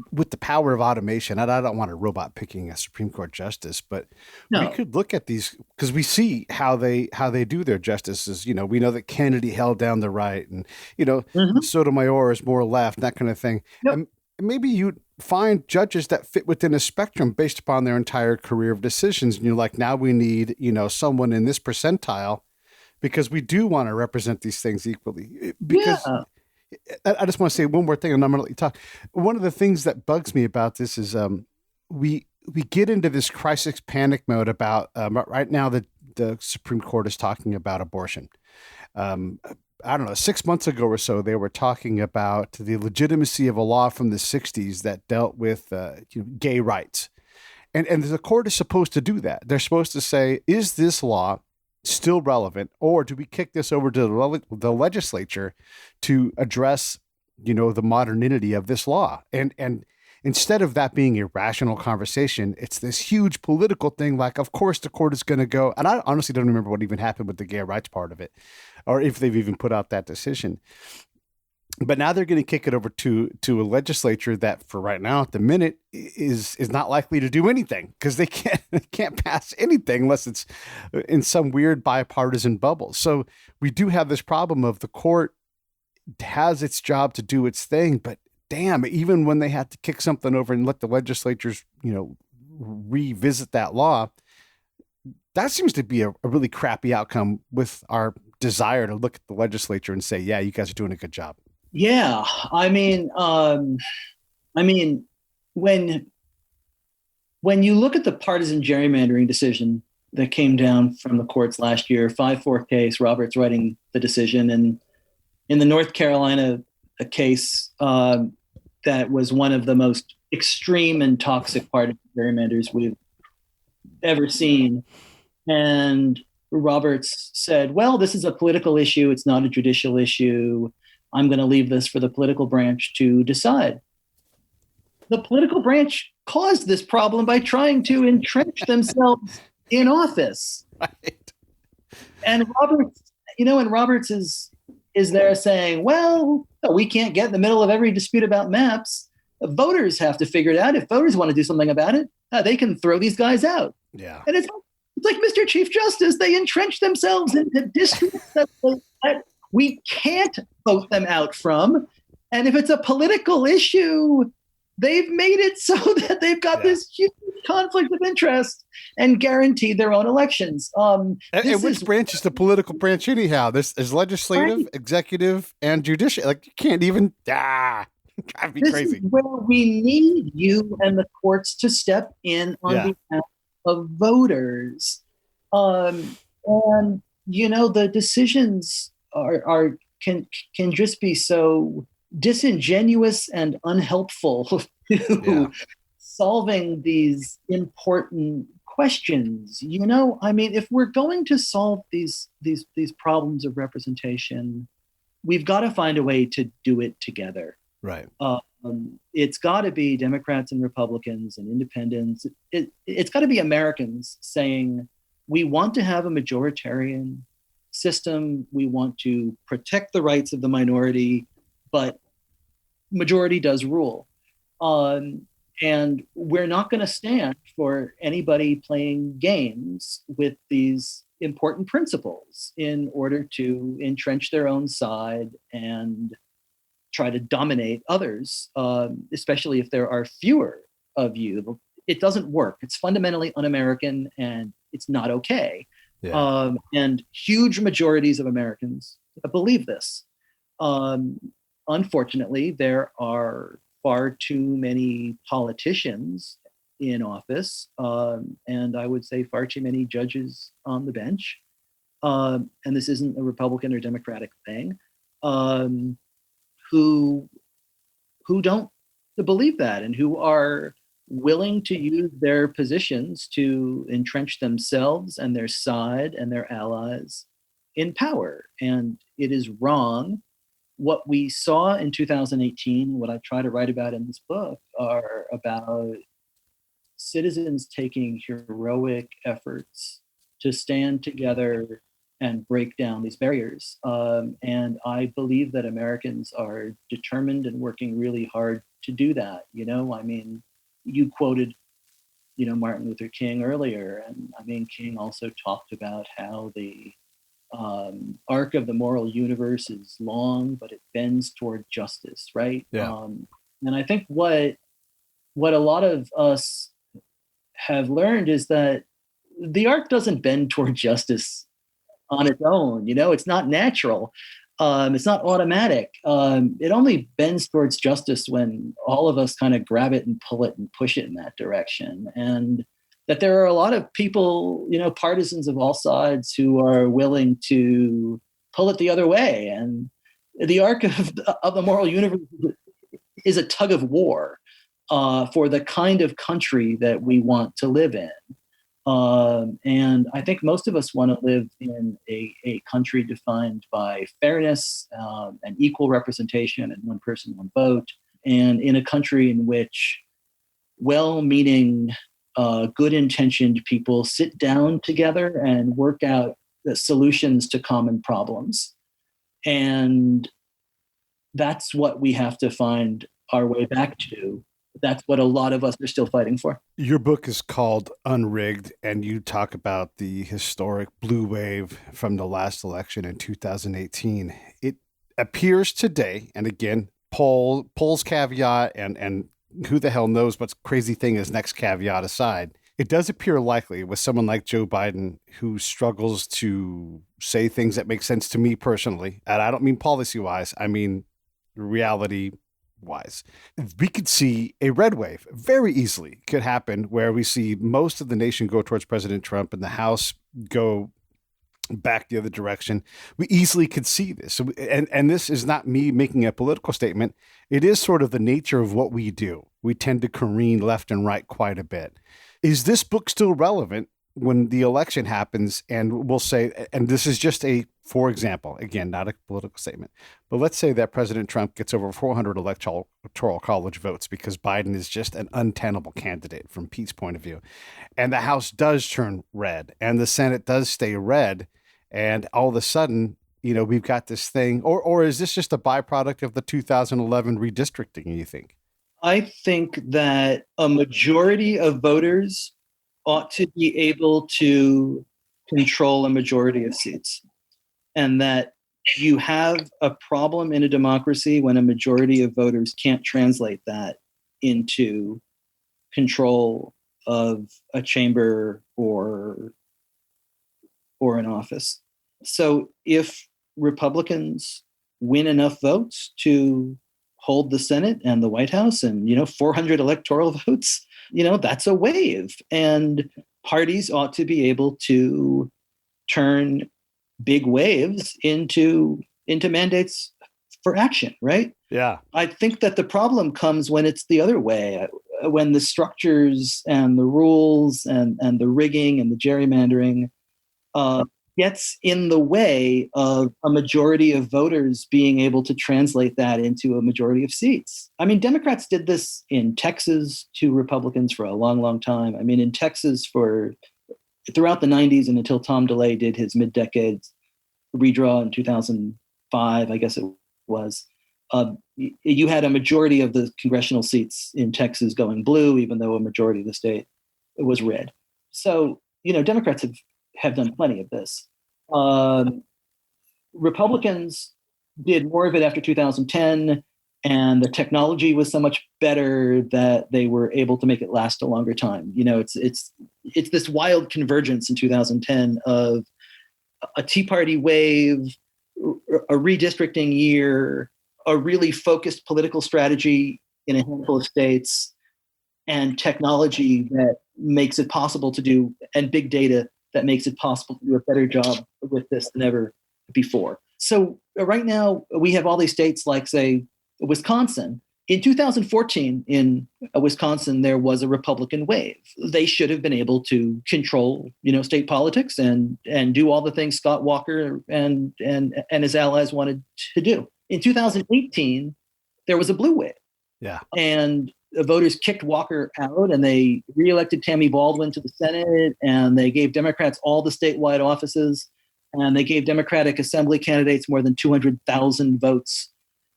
with the power of automation. I don't want a robot picking a Supreme Court justice, but we could look at these because we see how they do their justices. We know that Kennedy held down the right and, Sotomayor is more left, that kind of thing. Yep. And maybe you find judges that fit within a spectrum based upon their entire career of decisions. And you're like, now we need, someone in this percentile because we do want to represent these things equally. Because I just want to say one more thing and I'm going to let you talk. One of the things that bugs me about this is we get into this crisis panic mode about right now that the Supreme Court is talking about abortion. I don't know, 6 months ago or so, they were talking about the legitimacy of a law from the 60s that dealt with gay rights. And the court is supposed to do that. They're supposed to say, is this law still relevant, or do we kick this over to the legislature to address, the modernity of this law? And instead of that being a rational conversation, it's this huge political thing. Like, of course, the court is going to go. And I honestly don't remember what even happened with the gay rights part of it, or if they've even put out that decision. But now they're going to kick it over to a legislature that, for right now, at the minute, is not likely to do anything because they can't pass anything unless it's in some weird bipartisan bubble. So we do have this problem of the court has its job to do its thing, but damn, even when they had to kick something over and let the legislatures, revisit that law, that seems to be a really crappy outcome with our desire to look at the legislature and say, yeah, you guys are doing a good job. Yeah. I mean, when you look at the partisan gerrymandering decision that came down from the courts last year, 5-4 case, Roberts writing the decision, and in the North Carolina case, that was one of the most extreme and toxic partisan gerrymanders we've ever seen. And Roberts said, well, this is a political issue. It's not a judicial issue. I'm going to leave this for the political branch to decide. The political branch caused this problem by trying to entrench themselves in office. Right. And Roberts is there saying, well, we can't get in the middle of every dispute about maps. Voters have to figure it out. If voters want to do something about it, they can throw these guys out. Yeah. And it's like, Mr. Chief Justice, they entrench themselves into districts that we can't vote them out from. And if it's a political issue, they've made it so that they've got this huge conflict of interest and guaranteed their own elections. And which branch is the political branch anyhow? This is legislative, right, executive, and judicial. Like, you can't even, drive me crazy. This is where we need you and the courts to step in on behalf of voters. And, the decisions can just be so disingenuous and unhelpful to solving these important questions. If we're going to solve these problems of representation, we've got to find a way to do it together. Right. It's got to be Democrats and Republicans and independents. It's got to be Americans saying, we want to have a majoritarian system. We want to protect the rights of the minority, but majority does rule. And we're not going to stand for anybody playing games with these important principles in order to entrench their own side and try to dominate others, especially if there are fewer of you. It doesn't work. It's fundamentally un-American, and it's not okay. Yeah. And huge majorities of Americans believe this. Unfortunately, there are far too many politicians in office, and I would say far too many judges on the bench. And this isn't a Republican or Democratic thing, who don't believe that and who are willing to use their positions to entrench themselves and their side and their allies in power. And it is wrong. What we saw in 2018, what I try to write about in this book, are about citizens taking heroic efforts to stand together and break down these barriers. And I believe that Americans are determined and working really hard to do that. I mean, you quoted, Martin Luther King earlier, and I mean, King also talked about how the arc of the moral universe is long, but it bends toward justice, right? Yeah. And I think what a lot of us have learned is that the arc doesn't bend toward justice on its own. It's not natural. It's not automatic. It only bends towards justice when all of us kind of grab it and pull it and push it in that direction. And that there are a lot of people, partisans of all sides, who are willing to pull it the other way. And the arc of the moral universe is a tug of war for the kind of country that we want to live in. And I think most of us want to live in a country defined by fairness and equal representation and one person, one vote, and in a country in which well-meaning, good-intentioned people sit down together and work out the solutions to common problems. And that's what we have to find our way back to. That's what a lot of us are still fighting for. Your book is called Unrigged, and you talk about the historic blue wave from the last election in 2018. It appears today, and again, polls caveat and who the hell knows what crazy thing is next caveat aside, it does appear likely with someone like Joe Biden, who struggles to say things that make sense to me personally. And I don't mean policy-wise, I mean reality-wise. We could see a red wave very easily could happen where we see most of the nation go towards President Trump and the House go back the other direction. We easily could see this. And this is not me making a political statement. It is sort of the nature of what we do. We tend to careen left and right quite a bit. Is this book still relevant when the election happens? And we'll say, and this is just for example, again, not a political statement, but let's say that President Trump gets over 400 electoral college votes because Biden is just an untenable candidate from Pete's point of view. And the House does turn red and the Senate does stay red. And all of a sudden, we've got this thing, or is this just a byproduct of the 2011 redistricting, you think? I think that a majority of voters ought to be able to control a majority of seats. And that you have a problem in a democracy when a majority of voters can't translate that into control of a chamber or an office. So if Republicans win enough votes to hold the Senate and the White House and, 400 electoral votes, that's a wave. And parties ought to be able to turn big waves into mandates for action, right? Yeah. I think that the problem comes when it's the other way, when the structures and the rules and the rigging and the gerrymandering gets in the way of a majority of voters being able to translate that into a majority of seats. I mean, Democrats did this in Texas to Republicans for a long, long time. I mean, in Texas throughout the 90s and until Tom Daley did his mid-decade redraw in 2005, I guess it was, you had a majority of the congressional seats in Texas going blue, even though a majority of the state was red. So, Democrats have done plenty of this. Republicans did more of it after 2010, and the technology was so much better that they were able to make it last a longer time. It's this wild convergence in 2010 of a Tea Party wave, a redistricting year, a really focused political strategy in a handful of states, and technology that makes it possible to do, and big data that makes it possible to do a better job with this than ever before. So right now we have all these states like, say, Wisconsin. In 2014, in Wisconsin, there was a Republican wave. They should have been able to control, state politics and do all the things Scott Walker and his allies wanted to do. In 2018, there was a blue wave. Yeah. And the voters kicked Walker out, and they reelected Tammy Baldwin to the Senate, and they gave Democrats all the statewide offices, and they gave Democratic Assembly candidates more than 200,000 votes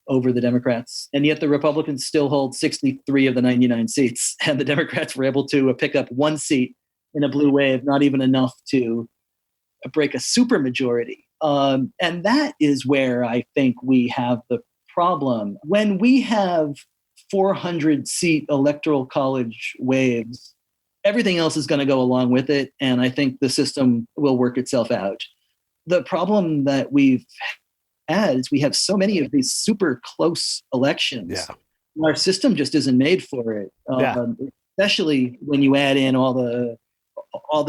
over the Democrats. And yet the Republicans still hold 63 of the 99 seats, and the Democrats were able to pick up one seat in a blue wave, not even enough to break a supermajority. And that is where I think we have the problem. When we have 400-seat electoral college waves, everything else is going to go along with it, and I think the system will work itself out. The problem that we've had is we have so many of these super close elections. Yeah. Our system just isn't made for it, especially when you add in all the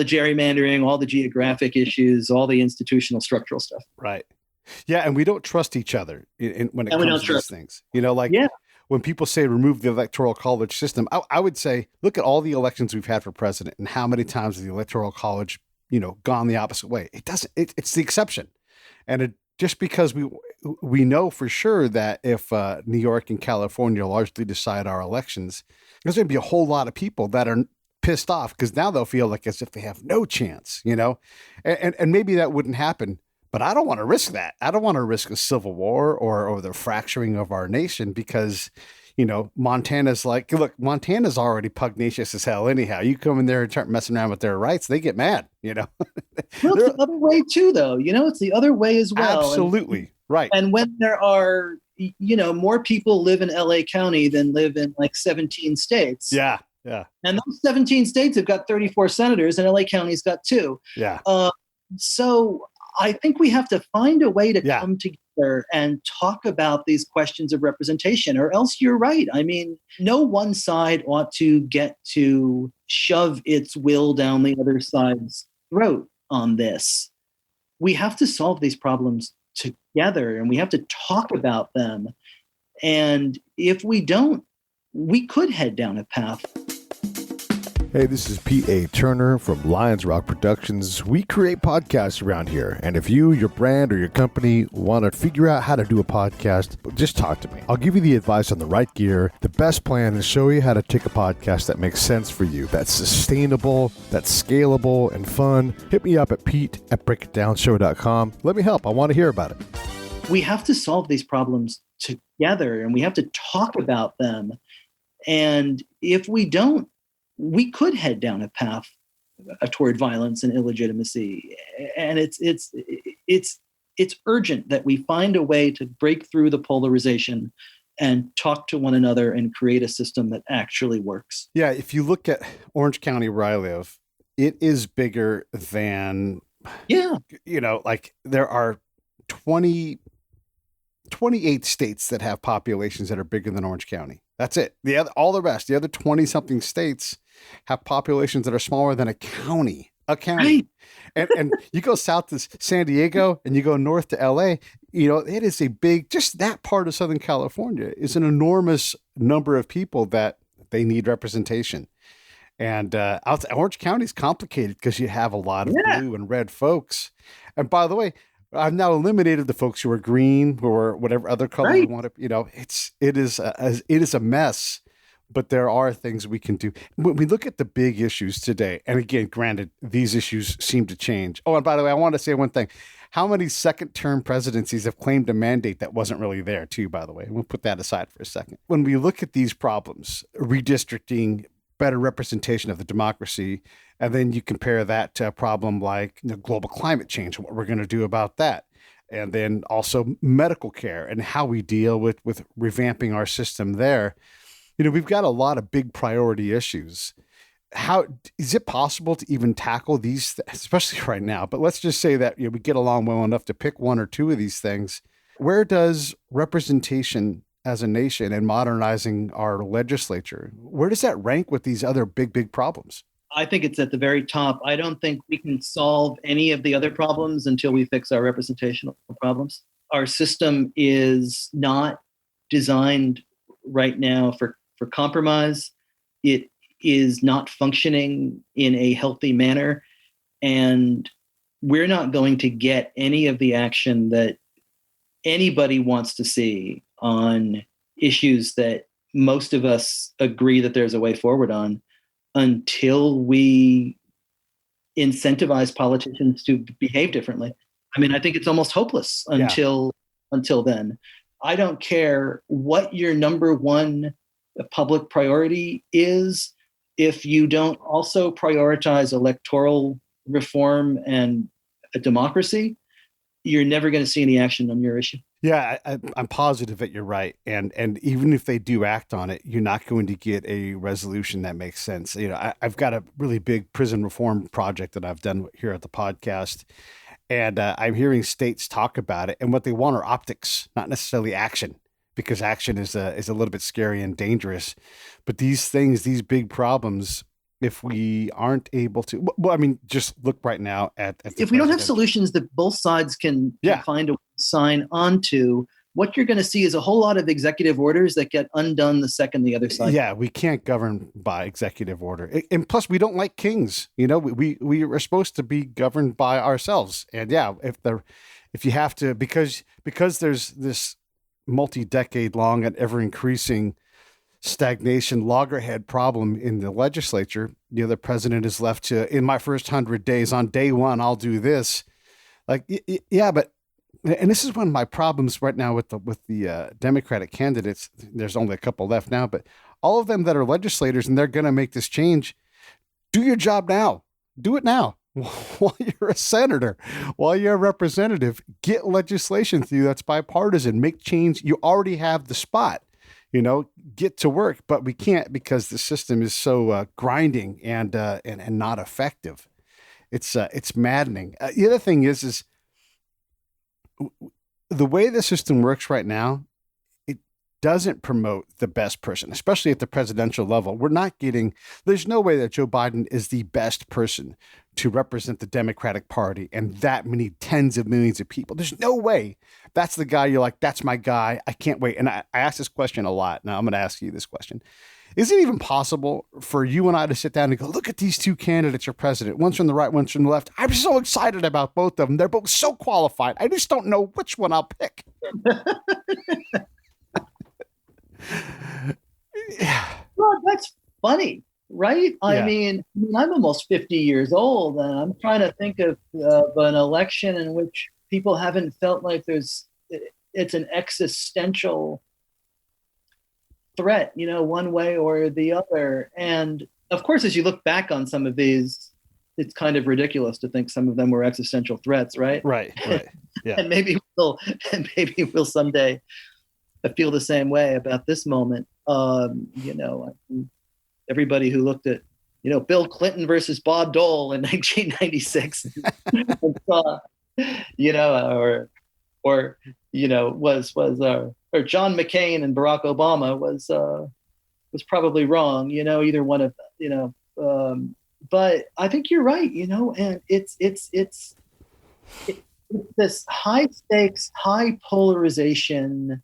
gerrymandering, all the geographic issues, all the institutional structural stuff. Right. Yeah, and we don't trust each other when it comes to these things. When people say remove the electoral college system, I would say look at all the elections we've had for president and how many times has the electoral college, gone the opposite way. It doesn't. It's the exception, and just because we know for sure that if New York and California largely decide our elections, there's going to be a whole lot of people that are pissed off because now they'll feel like as if they have no chance, and maybe that wouldn't happen. But I don't want to risk that. I don't want to risk a civil war or the fracturing of our nation because, Montana's like, look, Montana's already pugnacious as hell anyhow. You come in there and start messing around with their rights, they get mad, Well, it's the other way too, though. It's the other way as well. Absolutely. Right. And when there are, more people live in LA County than live in like 17 states. Yeah. Yeah. And those 17 states have got 34 senators and LA County's got 2. Yeah. So I think we have to find a way to come together and talk about these questions of representation, or else you're right. I mean, no one side ought to get to shove its will down the other side's throat on this. We have to solve these problems together, and we have to talk about them. And if we don't, we could head down a path. Hey, this is Peteaturner from lionsrockproductions. We create podcasts around here, and if you, your brand, or your company want to figure out how to do a podcast, just talk to me. I'll give you the advice on the right gear, the best plan, and show you how to take a podcast that makes sense for you, that's sustainable, that's scalable, and fun. Hit me up at pete@breakitdownshow.com. Let me help. I want to hear about it. We have to solve these problems together, and we have to talk about them. And if we don't, we could head down a path toward violence and illegitimacy. And it's urgent that we find a way to break through the polarization and talk to one another and create a system that actually works. Yeah. If you look at Orange County where I live, it is bigger than, like there are 28 states that have populations that are bigger than Orange County. That's it. All the rest, the other 20 something states have populations that are smaller than a county. Right. And you go south to San Diego and you go north to LA, it is a big, just that part of Southern California is an enormous number of people that they need representation. And Orange County is complicated because you have a lot of blue and red folks. And by the way, I've now eliminated the folks who are green or whatever other color you want to, it is a mess but there are things we can do. When we look at the big issues today, and again, granted, these issues seem to change. Oh, and by the way, I want to say one thing. How many second-term presidencies have claimed a mandate that wasn't really there, too, by the way? We'll put that aside for a second. When we look at these problems, redistricting, better representation of the democracy, and then you compare that to a problem like global climate change, what we're going to do about that. And then also medical care and how we deal with revamping our system there. We've got a lot of big priority issues. How is it possible to even tackle these, especially right now? But let's just say that we get along well enough to pick one or two of these things. Where does representation as a nation and modernizing our legislature, where does that rank with these other big problems? I think it's at the very top. I don't think we can solve any of the other problems until we fix our representational problems. Our system is not designed right now for compromise. It is not functioning in a healthy manner. And we're not going to get any of the action that anybody wants to see on issues that most of us agree that there's a way forward on, until we incentivize politicians to behave differently. I mean, I think it's almost hopeless until then. I don't care what your number one public priority is. If you don't also prioritize electoral reform and a democracy, you're never going to see any action on your issue. Yeah, I'm positive that you're right. And even if they do act on it, you're not going to get a resolution that makes sense. I've got a really big prison reform project that I've done here at the podcast. And I'm hearing states talk about it. And what they want are optics, not necessarily action, because action is a little bit scary and dangerous. But these things, these big problems, if we aren't able to, well, I mean, just look right now at if we don't have solutions that both sides can find a sign onto, what you're going to see is a whole lot of executive orders that get undone the second the other side. Yeah, we can't govern by executive order. And plus, we don't like kings. We are supposed to be governed by ourselves. And yeah, if you have to, because there's this multi-decade long and ever increasing stagnation loggerhead problem in the legislature, the president is left to, in my first 100 days, on day one, I'll do this. Like, yeah, but, and this is one of my problems right now with the Democratic candidates. There's only a couple left now, but all of them that are legislators and they're going to make this change, do your job now. Do it now. While you're a senator, while you're a representative, get legislation through that's bipartisan, make change. You already have the spot. Get to work, but we can't because the system is so grinding and not effective. It's maddening. The other thing is the way the system works right now. It doesn't promote the best person, especially at the presidential level. There's no way that Joe Biden is the best person to represent the Democratic Party and that many tens of millions of people. There's no way that's the guy you're like, that's my guy. I can't wait. And I ask this question a lot. Now I'm going to ask you this question. Is it even possible for you and I to sit down and go, look at these two candidates for president, one's from the right, one's from the left. I'm so excited about both of them. They're both so qualified. I just don't know which one I'll pick. Well, that's funny. Right? Yeah. I mean, I'm almost 50 years old, and I'm trying to think of an election in which people haven't felt like it's an existential threat, one way or the other. And of course, as you look back on some of these, it's kind of ridiculous to think some of them were existential threats, right? Right. Yeah. and maybe we'll someday feel the same way about this moment. Everybody who looked at, Bill Clinton versus Bob Dole in 1996, or John McCain and Barack Obama was probably wrong, either one of them, but I think you're right, and it's this high stakes, high polarization.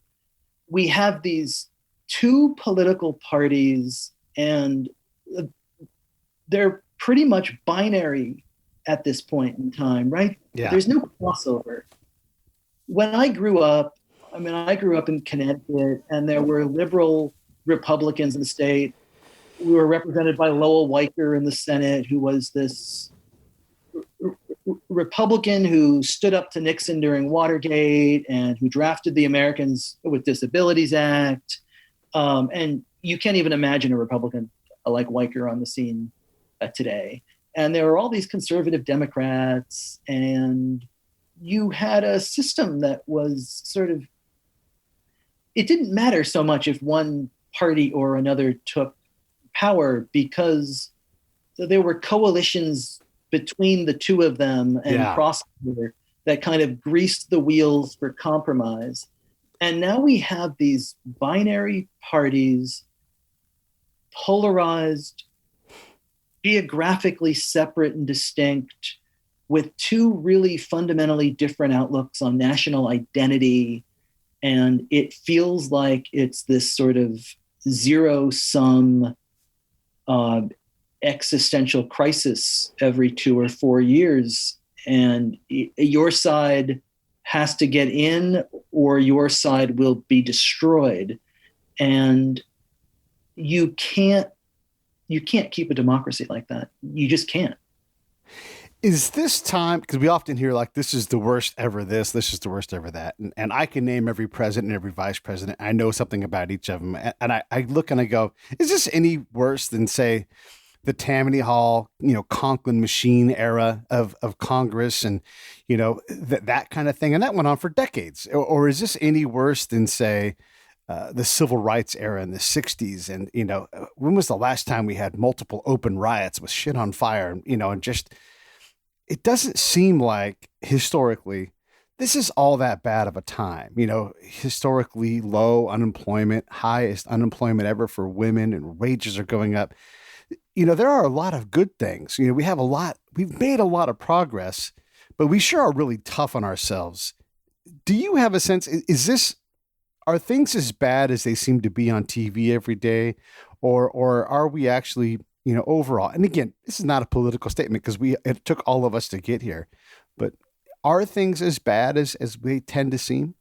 We have these two political parties, and they're pretty much binary at this point in time, right? Yeah. There's no crossover. When I grew up in Connecticut, and there were liberal Republicans in the state. We were represented by Lowell Weicker in the Senate, who was this Republican who stood up to Nixon during Watergate and who drafted the Americans with Disabilities Act. And you can't even imagine a Republican like Weicker on the scene today. And there were all these conservative Democrats, and you had a system that was sort of, it didn't matter so much if one party or another took power, because there were coalitions between the two of them and crossover that kind of greased the wheels for compromise. And now we have these binary parties, polarized, geographically separate and distinct, with two really fundamentally different outlooks on national identity. And it feels like it's this sort of zero-sum existential crisis every 2 or 4 years. And your side has to get in, or your side will be destroyed. And you can't keep a democracy like that. You just can't. Is this time, because we often hear like, this is the worst ever this is the worst ever that. And I can name every president and every vice president. I know something about each of them. And I look and I go, is this any worse than, say, the Tammany Hall, Conklin machine era of Congress and, that kind of thing? And that went on for decades. Or is this any worse than, say, the civil rights era in the 60s? And, when was the last time we had multiple open riots with shit on fire, and just, it doesn't seem like historically this is all that bad of a time. Historically low unemployment, highest unemployment ever for women, and wages are going up. There are a lot of good things. We've made a lot of progress, but we sure are really tough on ourselves. Do you have a sense, are things as bad as they seem to be on TV every day, or are we actually, overall? And again, this is not a political statement because it took all of us to get here, but are things as bad as they tend to seem?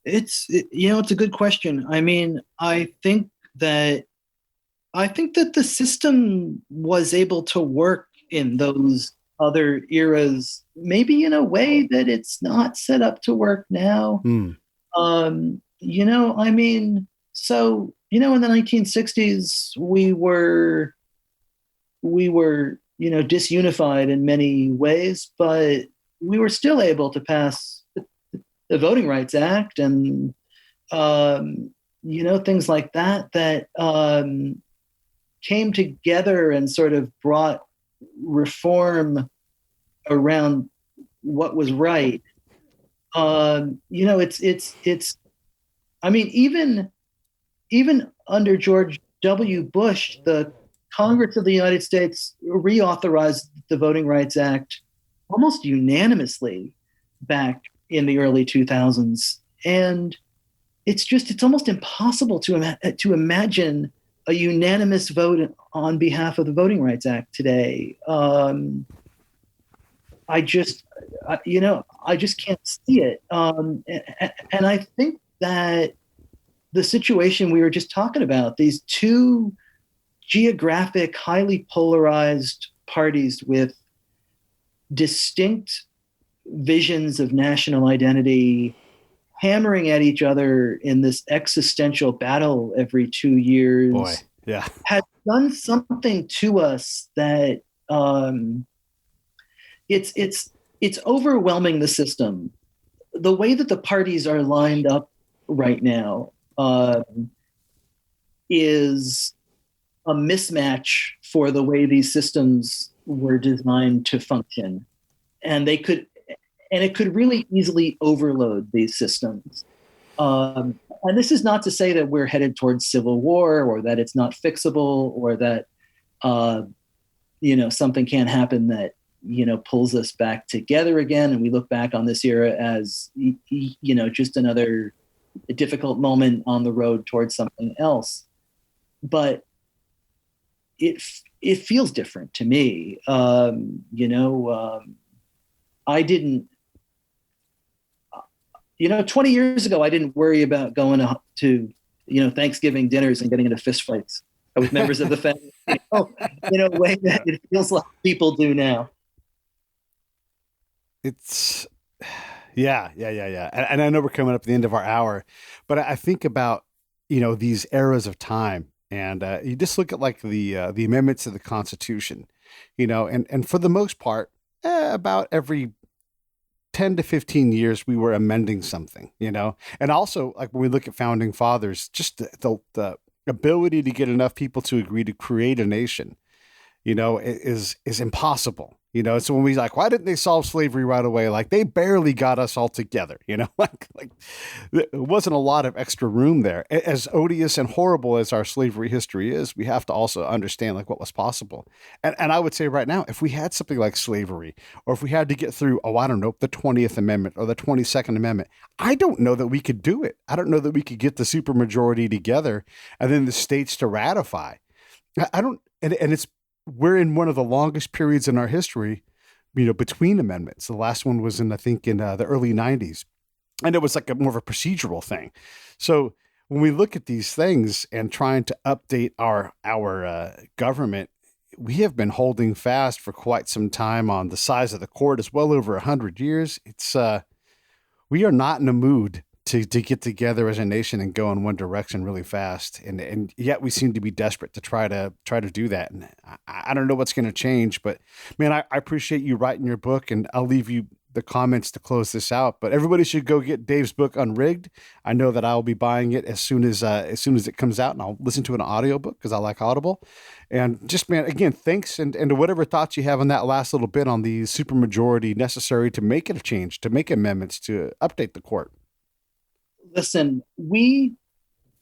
It's a good question. I mean, I think that the system was able to work in those other eras, maybe in a way that it's not set up to work now. So, in the 1960s, we were disunified in many ways, but we were still able to pass the Voting Rights Act and, things like that came together and sort of brought reform around what was right. Even under George W. Bush, the Congress of the United States reauthorized the Voting Rights Act almost unanimously back in the early 2000s. And it's almost impossible to imagine a unanimous vote on behalf of the Voting Rights Act today. I just can't see it. And I think that the situation we were just talking about, these two geographic, highly polarized parties with distinct visions of national identity, hammering at each other in this existential battle every 2 years, has done something to us that it's overwhelming the system. The way that the parties are lined up right now is a mismatch for the way these systems were designed to function, and it could really easily overload these systems. And this is not to say that we're headed towards civil war, or that it's not fixable, or that something can't happen that pulls us back together again, and we look back on this era as just another difficult moment on the road towards something else. But it feels different to me. I didn't, 20 years ago, I didn't worry about going to Thanksgiving dinners and getting into fistfights with members of the family, in a way that it feels like people do now. It's, yeah. And I know we're coming up at the end of our hour, but I think about, these eras of time, and you just look at like the amendments to the Constitution, and for the most part, about every 10 to 15 years, we were amending something, and also like when we look at founding fathers, just the ability to get enough people to agree to create a nation, is impossible. So when we like, why didn't they solve slavery right away? Like they barely got us all together, like there wasn't a lot of extra room there. As odious and horrible as our slavery history is, we have to also understand like what was possible. And I would say right now, if we had something like slavery, or if we had to get through, the 20th Amendment or the 22nd Amendment, I don't know that we could do it. I don't know that we could get the supermajority together and then the states to ratify. We're in one of the longest periods in our history, between amendments. The last one was in the early 90s. And it was like more of a procedural thing. So when we look at these things and trying to update our government, we have been holding fast for quite some time on the size of the court. It's well over 100 years. It's we are not in a mood to get together as a nation and go in one direction really fast. And yet we seem to be desperate to try to do that. And I don't know what's going to change, but man, I appreciate you writing your book, and I'll leave you the comments to close this out, but everybody should go get Dave's book, Unrigged. I know that I'll be buying it as soon as it comes out, and I'll listen to an audiobook because I like Audible. And just, man, again, thanks. And to whatever thoughts you have on that last little bit on the supermajority necessary to make it a change, to make amendments, to update the court. Listen, we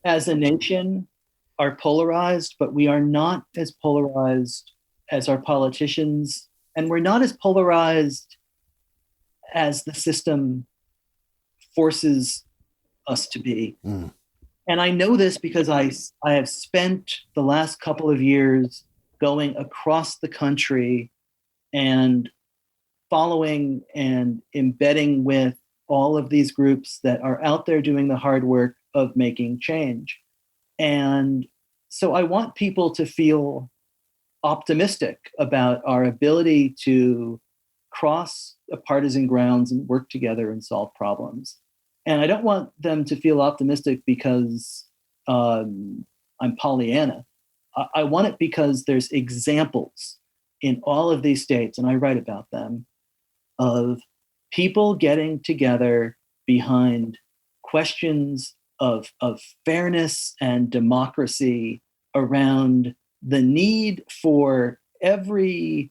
as a nation are polarized, but we are not as polarized as our politicians, and we're not as polarized as the system forces us to be. Mm. And I know this because I have spent the last couple of years going across the country and following and embedding with all of these groups that are out there doing the hard work of making change. And so I want people to feel optimistic about our ability to cross partisan grounds and work together and solve problems. And I don't want them to feel optimistic because I'm Pollyanna. I want it because there's examples in all of these states, and I write about them, of people getting together behind questions of fairness and democracy around the need for every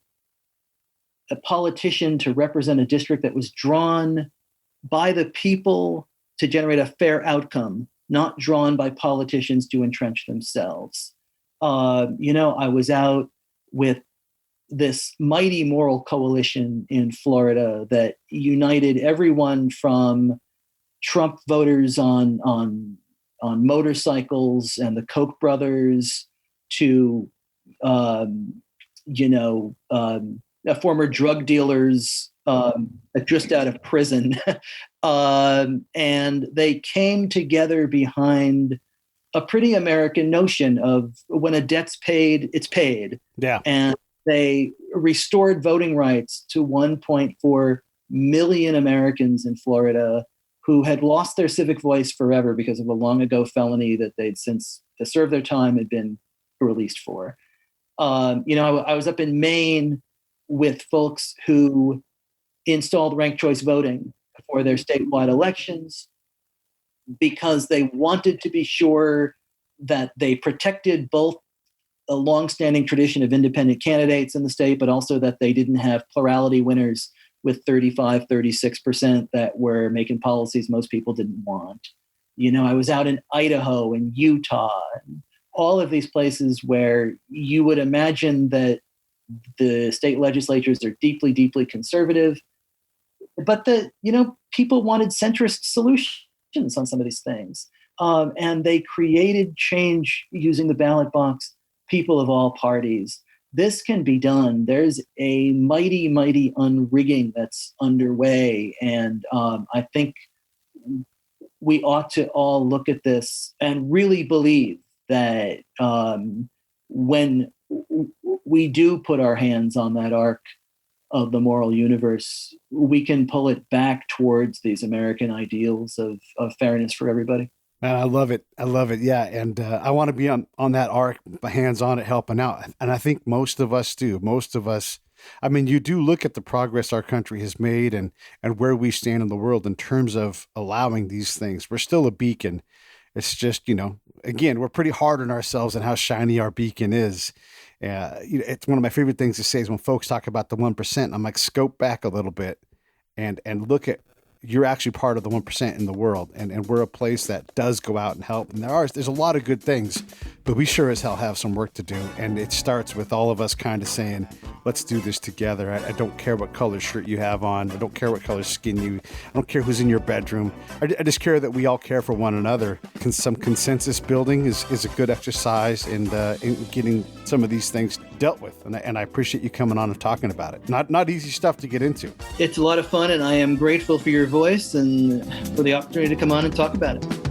politician to represent a district that was drawn by the people to generate a fair outcome, not drawn by politicians to entrench themselves. I was out with this mighty moral coalition in Florida that united everyone from Trump voters on motorcycles and the Koch brothers to, former drug dealers just out of prison. And they came together behind a pretty American notion of when a debt's paid, it's paid. Yeah. And they restored voting rights to 1.4 million Americans in Florida who had lost their civic voice forever because of a long ago felony that they'd since to serve their time had been released for. I was up in Maine with folks who installed ranked choice voting for their statewide elections because they wanted to be sure that they protected both a longstanding tradition of independent candidates in the state, but also that they didn't have plurality winners with 35, 36% that were making policies most people didn't want. I was out in Idaho and Utah and all of these places where you would imagine that the state legislatures are deeply, deeply conservative, but people wanted centrist solutions on some of these things. And they created change using the ballot box, people of all parties. This can be done. There's a mighty, mighty unrigging that's underway. And I think we ought to all look at this and really believe that when we do put our hands on that arc of the moral universe, we can pull it back towards these American ideals of fairness for everybody. Man, I love it. I love it. Yeah. And I want to be on that arc, hands on it, helping out. And I think most of us do. Most of us, I mean, you do look at the progress our country has made and where we stand in the world in terms of allowing these things. We're still a beacon. It's just, again, we're pretty hard on ourselves and how shiny our beacon is. It's one of my favorite things to say is when folks talk about the 1%, I'm like, scope back a little bit and look at, you're actually part of the 1% in the world. And we're a place that does go out and help. And there's a lot of good things, but we sure as hell have some work to do. And it starts with all of us kind of saying, let's do this together. I don't care what color shirt you have on. I don't care what color skin I don't care who's in your bedroom. I just care that we all care for one another. Some consensus building is a good exercise in getting some of these things dealt with. And I appreciate you coming on and talking about it. Not easy stuff to get into. It's a lot of fun, and I am grateful for your voice and for the opportunity to come on and talk about it.